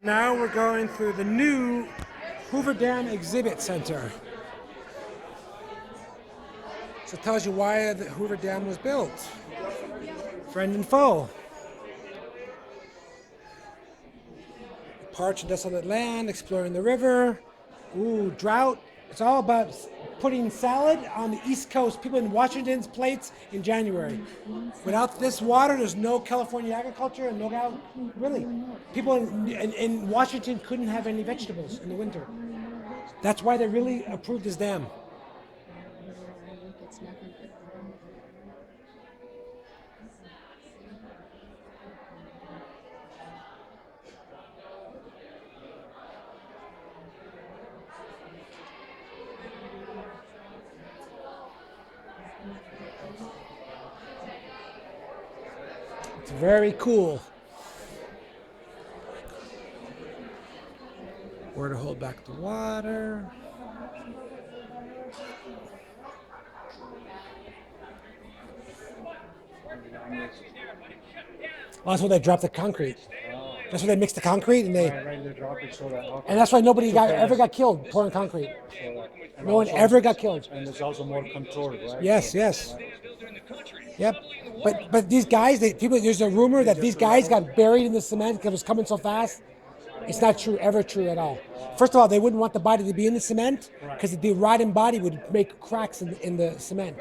Now we're going through the new Hoover Dam Exhibit Center. So it tells you why the Hoover Dam was built. Friend and foe. Parched and desolate land, exploring the river. Ooh, drought. It's all about putting salad on the East Coast, people in Washington's plates in January. Without this water, there's no California agriculture and no doubt, really. People in Washington couldn't have any vegetables in the winter. That's why they really approved this dam. It's very cool. Where to hold back the water. Oh, that's where they drop the concrete. That's where they mix the concrete, and and that's why nobody ever got killed pouring concrete. No one ever got killed. And it's also more controlled, right? Yes, yes. Yep. But these guys, there's a rumor that these guys got buried in the cement because it was coming so fast. It's not true, ever true at all. First of all, they wouldn't want the body to be in the cement because the rotting body would make cracks in the cement.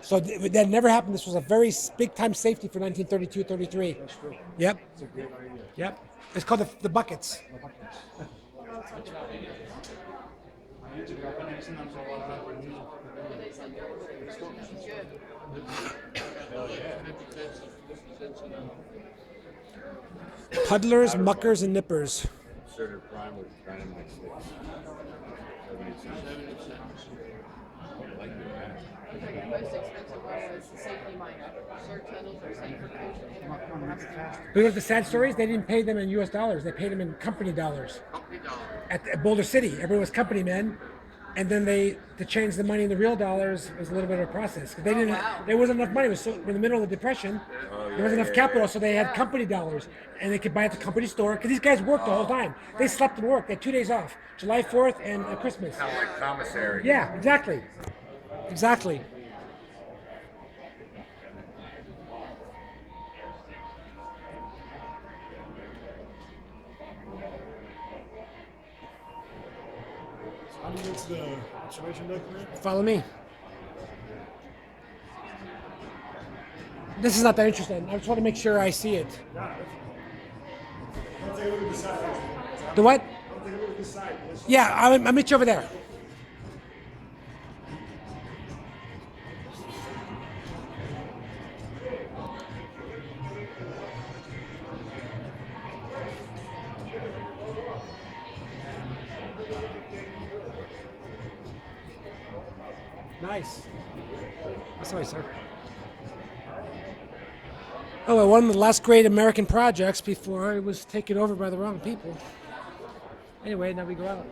So that never happened. This was a very big time safety for 1932-33. That's true. Yep. It's a great idea. Yep. It's called the buckets. Puddlers, muckers, and nippers. Sugar prime was kind of like 70 cents. I like The most expensive one was the safety miner. Short tunnels are safe for cruising. You know what the sad story is? They didn't pay them in U.S. dollars. They paid them in company dollars. Company dollars. At Boulder City, everyone was company men, and then to change the money in the real dollars was a little bit of a process. 'Cause they didn't. Wow. There wasn't enough money. It was in the middle of the Depression. There wasn't enough capital, so they had company dollars, and they could buy at the company store. Because these guys worked the whole time. They slept and worked. They had 2 days off, July 4th and Christmas. Kind of like commissary. Yeah, exactly. Exactly. How do you get to the observation document? Follow me. This is not that interesting. I just want to make sure I see it. Yeah. I'll take a look at the side. The what? I'll take a look at the side. Yes. Yeah, I'll meet you over there. Nice. Sorry, sir. Oh, well, one of the last great American projects before it was taken over by the wrong people. Anyway, now we go out.